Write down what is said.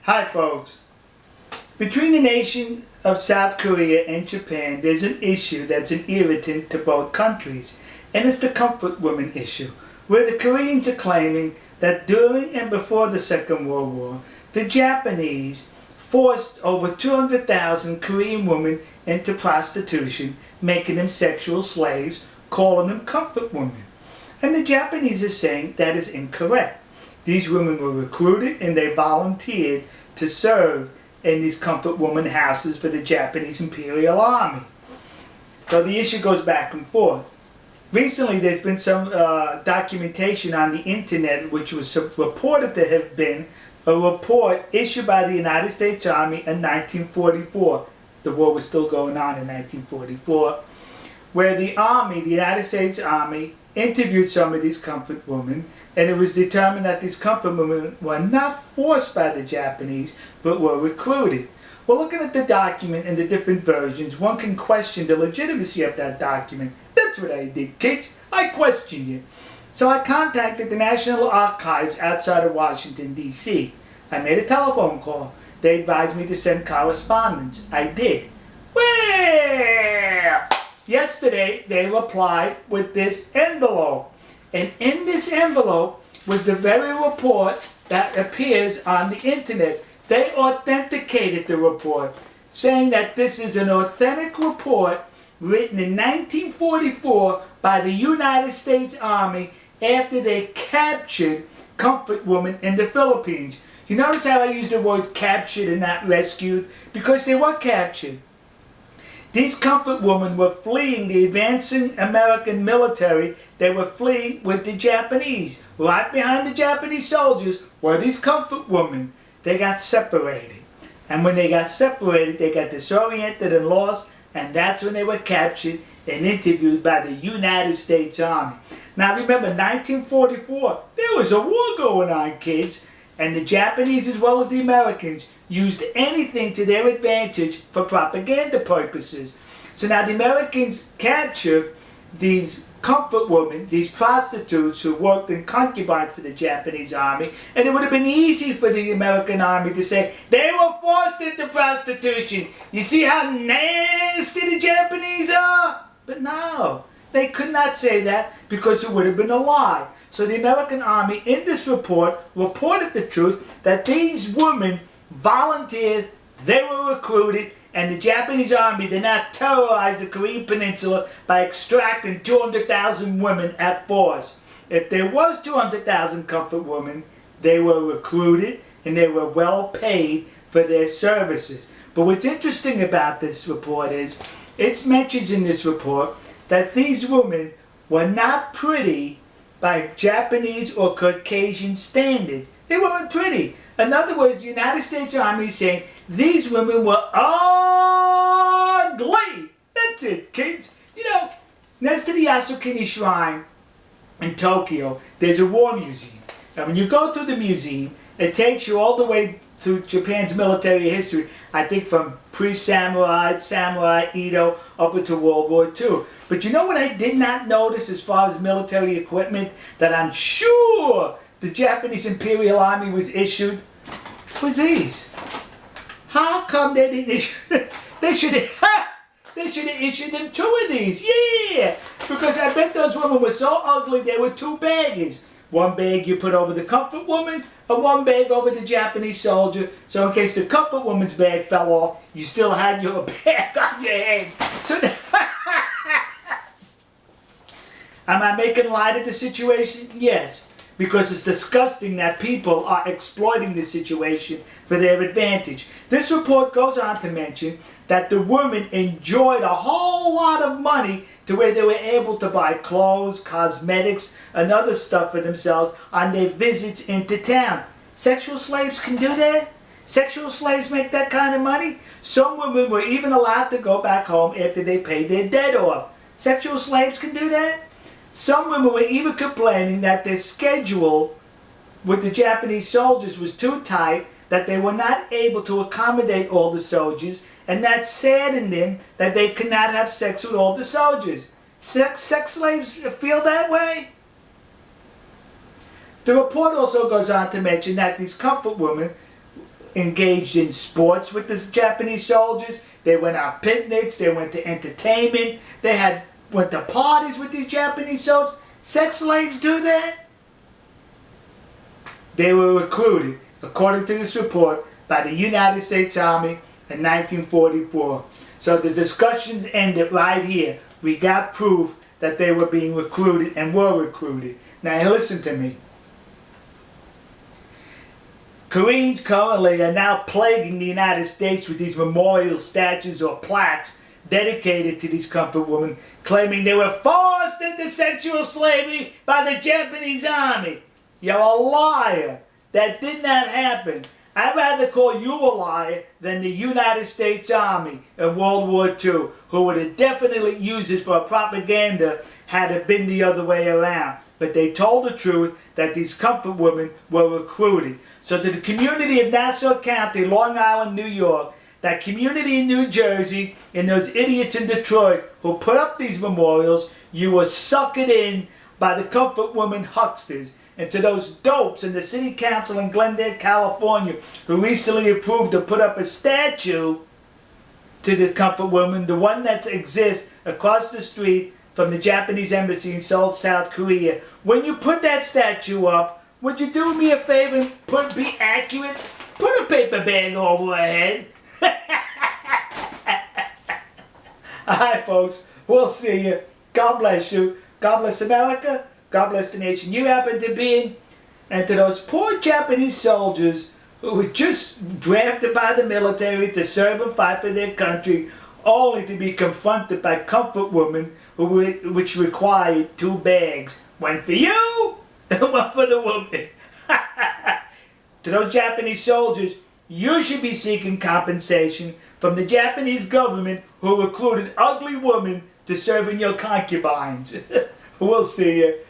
Hi folks. Between the nation of South Korea and Japan, there's an issue that's an irritant to both countries, and it's the comfort women issue, where the Koreans are claiming that during and before the Second World War, the Japanese forced over 200,000 Korean women into prostitution, making them sexual slaves, calling them comfort women. And the Japanese are saying that is incorrect. These women were recruited and they volunteered to serve in these comfort woman houses for the Japanese Imperial Army. So the issue goes back and forth. Recently there's been some documentation on the internet which was reported to have been a report issued by the United States Army in 1944. The war was still going on in 1944, where the Army, the United States Army, interviewed some of these comfort women, and it was determined that these comfort women were not forced by the Japanese, but were recruited. Well, looking at the document and the different versions, one can question the legitimacy of that document. That's what I did, kids. I questioned it. So I contacted the National Archives outside of Washington, D.C. I made a telephone call. They advised me to send correspondence. I did. Well, yesterday they replied with this envelope. And in this envelope was the very report that appears on the internet. They authenticated the report, saying that this is an authentic report written in 1944 by the United States Army after they captured comfort women in the Philippines. You notice how I use the word captured and not rescued? Because they were captured. These comfort women were fleeing the advancing American military. They were fleeing with the Japanese. Right behind the Japanese soldiers were these comfort women. They got separated. And when they got separated, they got disoriented and lost. And that's when they were captured and interviewed by the United States Army. Now remember, 1944, there was a war going on, kids. And the Japanese, as well as the Americans, used anything to their advantage for propaganda purposes. So now the Americans captured these comfort women, these prostitutes who worked in concubines for the Japanese army, and it would have been easy for the American army to say, they were forced into prostitution. You see how nasty the Japanese are? But no, they could not say that because it would have been a lie. So the American army in this report reported the truth that these women volunteered, they were recruited, and the Japanese army did not terrorize the Korean peninsula by extracting 200,000 women at force. If there was 200,000 comfort women, they were recruited and they were well paid for their services. But what's interesting about this report is, it mentions in this report that these women were not pretty by Japanese or Caucasian standards. They weren't pretty. In other words, the United States Army is saying these women were ugly. That's it, kids. You know, next to the Yasukuni Shrine in Tokyo, there's a war museum. And when you go through the museum, it takes you all the way through Japan's military history, I think from pre-samurai, samurai, Edo, up into World War II. But you know what I did not notice as far as military equipment that I'm sure the Japanese Imperial Army was issued? Was these. How come they didn't issue? They should have issued them 2 of these. Yeah! Because I bet those women were so ugly they were 2 baggers. One bag you put over the comfort woman, and one bag over the Japanese soldier. So in case the comfort woman's bag fell off, you still had your bag on your head. So am I making light of the situation? Yes. Because it's disgusting that people are exploiting this situation for their advantage. This report goes on to mention that the women enjoyed a whole lot of money to where they were able to buy clothes, cosmetics, and other stuff for themselves on their visits into town. Sexual slaves can do that? Sexual slaves make that kind of money? Some women were even allowed to go back home after they paid their debt off. Sexual slaves can do that? Some women were even complaining that their schedule with the Japanese soldiers was too tight, that they were not able to accommodate all the soldiers, and that saddened them that they could not have sex with all the soldiers. Sex slaves feel that way? The report also goes on to mention that these comfort women engaged in sports with the Japanese soldiers. They went on picnics. They went to entertainment. They went to parties with these Japanese soldiers. Sex slaves do that? They were recruited, according to this report, by the United States Army in 1944. So the discussions ended right here. We got proof that they were being recruited and were recruited. Now listen to me. Koreans currently are now plaguing the United States with these memorial statues or plaques dedicated to these comfort women, claiming they were forced into sexual slavery by the Japanese army. You're a liar. That did not happen. I'd rather call you a liar than the United States Army in World War II, who would have definitely used it for propaganda had it been the other way around. But they told the truth that these comfort women were recruited. So to the community of Nassau County, Long Island, New York, that community in New Jersey, and those idiots in Detroit who put up these memorials, you were suckered in by the comfort women hucksters. And to those dopes in the city council in Glendale, California, who recently approved to put up a statue to the comfort woman, the one that exists across the street from the Japanese embassy in Seoul, South Korea. When you put that statue up, would you do me a favor and be accurate? Put a paper bag over her head. Alright folks, we'll see you. God bless you. God bless America. God bless the nation you happen to be in. And to those poor Japanese soldiers who were just drafted by the military to serve and fight for their country, only to be confronted by comfort women which required 2 bags. One for you and one for the woman. To those Japanese soldiers, you should be seeking compensation from the Japanese government who recruited ugly women to serve in your concubines. We'll see you.